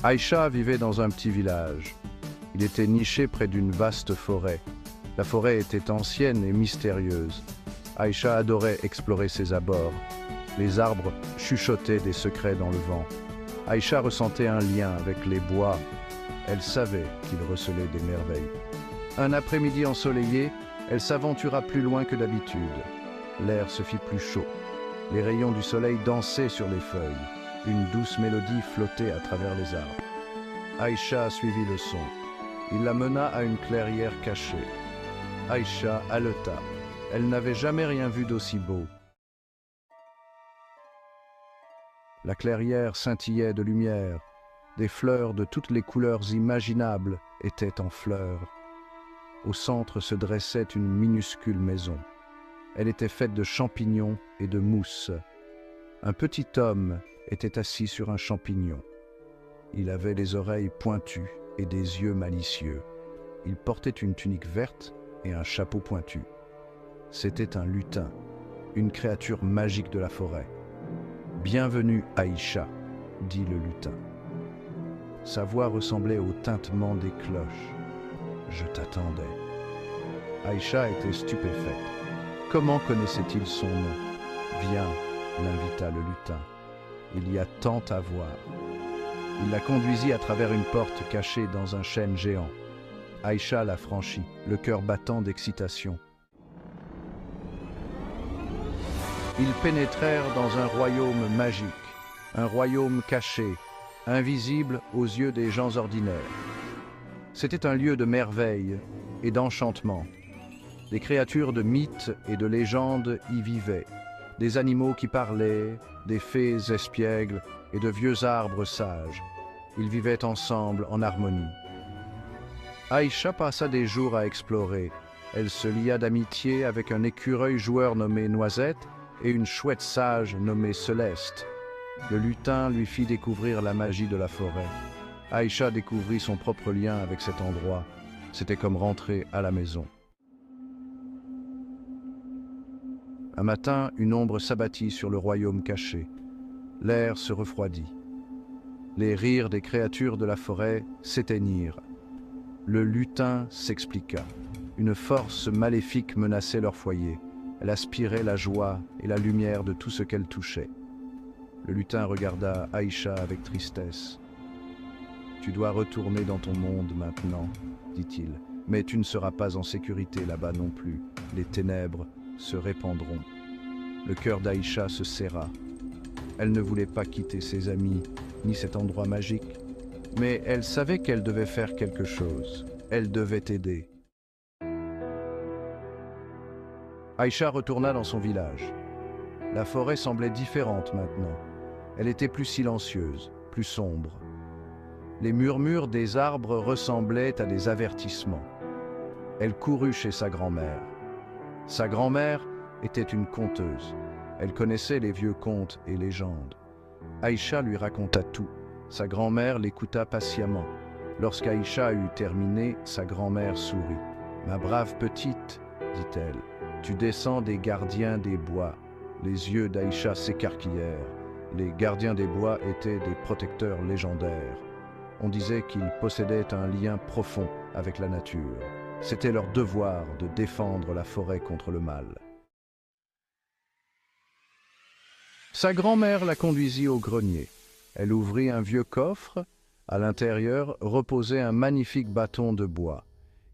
Aïcha vivait dans un petit village. Il était niché près d'une vaste forêt. La forêt était ancienne et mystérieuse. Aïcha adorait explorer ses abords. Les arbres chuchotaient des secrets dans le vent. Aïcha ressentait un lien avec les bois. Elle savait qu'ils recelaient des merveilles. Un après-midi ensoleillé, elle s'aventura plus loin que d'habitude. L'air se fit plus chaud. Les rayons du soleil dansaient sur les feuilles. Une douce mélodie flottait à travers les arbres. Aïcha suivit le son. Il la mena à une clairière cachée. Aïcha haleta. Elle n'avait jamais rien vu d'aussi beau. La clairière scintillait de lumière. Des fleurs de toutes les couleurs imaginables étaient en fleurs. Au centre se dressait une minuscule maison. Elle était faite de champignons et de mousse. Un petit homme était assis sur un champignon. Il avait les oreilles pointues et des yeux malicieux. Il portait une tunique verte et un chapeau pointu. C'était un lutin, une créature magique de la forêt. « Bienvenue, Aïcha », dit le lutin. Sa voix ressemblait au tintement des cloches. « Je t'attendais. » Aïcha était stupéfaite. Comment connaissait-il son nom? « Viens », l'invita le lutin. « Il y a tant à voir. » Il la conduisit à travers une porte cachée dans un chêne géant. Aïcha la franchit, le cœur battant d'excitation. Ils pénétrèrent dans un royaume magique, un royaume caché, invisible aux yeux des gens ordinaires. C'était un lieu de merveille et d'enchantement. Des créatures de mythes et de légendes y vivaient, des animaux qui parlaient, des fées espiègles et de vieux arbres sages. Ils vivaient ensemble en harmonie. Aïcha passa des jours à explorer. Elle se lia d'amitié avec un écureuil joueur nommé Noisette et une chouette sage nommée Céleste. Le lutin lui fit découvrir la magie de la forêt. Aïcha découvrit son propre lien avec cet endroit. C'était comme rentrer à la maison. Un matin, une ombre s'abattit sur le royaume caché. L'air se refroidit. Les rires des créatures de la forêt s'éteignirent. Le lutin s'expliqua. Une force maléfique menaçait leur foyer. Elle aspirait la joie et la lumière de tout ce qu'elle touchait. Le lutin regarda Aïcha avec tristesse. « Tu dois retourner dans ton monde maintenant, dit-il. Mais tu ne seras pas en sécurité là-bas non plus. Les ténèbres se répandront. » Le cœur d'Aïcha se serra. Elle ne voulait pas quitter ses amis, ni cet endroit magique. Mais elle savait qu'elle devait faire quelque chose. Elle devait aider. Aïcha retourna dans son village. La forêt semblait différente maintenant. Elle était plus silencieuse, plus sombre. Les murmures des arbres ressemblaient à des avertissements. Elle courut chez sa grand-mère. Sa grand-mère était une conteuse. Elle connaissait les vieux contes et légendes. Aïcha lui raconta tout. Sa grand-mère l'écouta patiemment. Lorsqu'Aïcha eut terminé, sa grand-mère sourit. « Ma brave petite, dit-elle, tu descends des gardiens des bois. » Les yeux d'Aïcha s'écarquillèrent. Les gardiens des bois étaient des protecteurs légendaires. On disait qu'ils possédaient un lien profond avec la nature. C'était leur devoir de défendre la forêt contre le mal. Sa grand-mère la conduisit au grenier. Elle ouvrit un vieux coffre. À l'intérieur reposait un magnifique bâton de bois.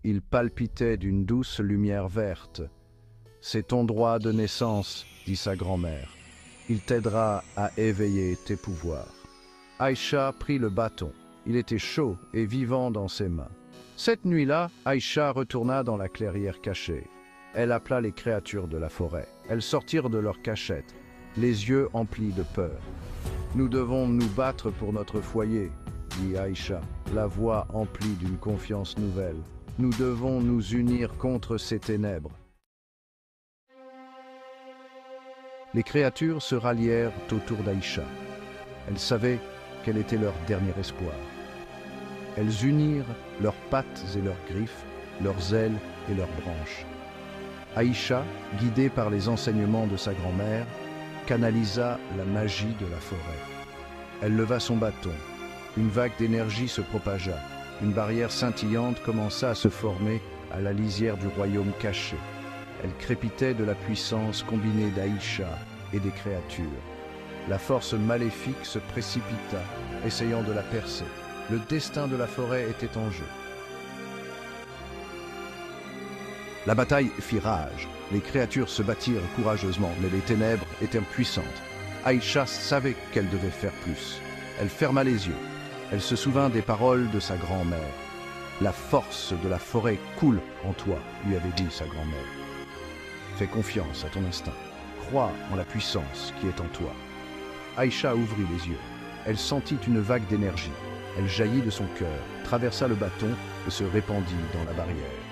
Il palpitait d'une douce lumière verte. « C'est ton droit de naissance, » dit sa grand-mère. « Il t'aidera à éveiller tes pouvoirs. » Aïcha prit le bâton. Il était chaud et vivant dans ses mains. Cette nuit-là, Aïcha retourna dans la clairière cachée. Elle appela les créatures de la forêt. Elles sortirent de leur cachette, les yeux emplis de peur. « Nous devons nous battre pour notre foyer, » dit Aïcha, la voix emplie d'une confiance nouvelle. « Nous devons nous unir contre ces ténèbres. » Les créatures se rallièrent autour d'Aïcha. Elles savaient quel était leur dernier espoir. Elles unirent leurs pattes et leurs griffes, leurs ailes et leurs branches. Aïcha, guidée par les enseignements de sa grand-mère, canalisa la magie de la forêt. Elle leva son bâton. Une vague d'énergie se propagea. Une barrière scintillante commença à se former à la lisière du royaume caché. Elle crépitait de la puissance combinée d'Aïcha et des créatures. La force maléfique se précipita, essayant de la percer. Le destin de la forêt était en jeu. La bataille fit rage. Les créatures se battirent courageusement, mais les ténèbres étaient puissantes. Aïcha savait qu'elle devait faire plus. Elle ferma les yeux. Elle se souvint des paroles de sa grand-mère. « La force de la forêt coule en toi », lui avait dit sa grand-mère. « Fais confiance à ton instinct. Crois en la puissance qui est en toi. » Aïcha ouvrit les yeux. Elle sentit une vague d'énergie. Elle jaillit de son cœur, traversa le bâton et se répandit dans la barrière.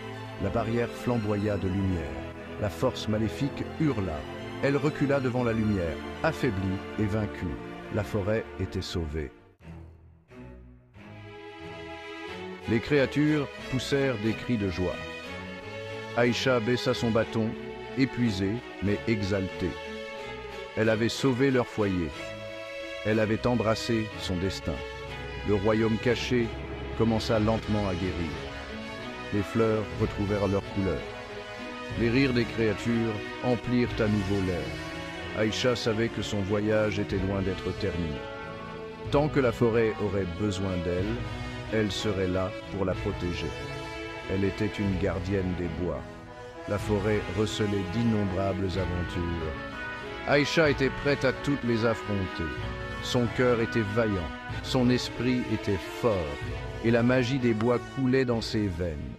La barrière flamboya de lumière. La force maléfique hurla. Elle recula devant la lumière, affaiblie et vaincue. La forêt était sauvée. Les créatures poussèrent des cris de joie. Aïcha baissa son bâton, épuisée mais exaltée. Elle avait sauvé leur foyer. Elle avait embrassé son destin. Le royaume caché commença lentement à guérir. Les fleurs retrouvèrent leur couleur. Les rires des créatures emplirent à nouveau l'air. Aïcha savait que son voyage était loin d'être terminé. Tant que la forêt aurait besoin d'elle, elle serait là pour la protéger. Elle était une gardienne des bois. La forêt recelait d'innombrables aventures. Aïcha était prête à toutes les affronter. Son cœur était vaillant, son esprit était fort, et la magie des bois coulait dans ses veines.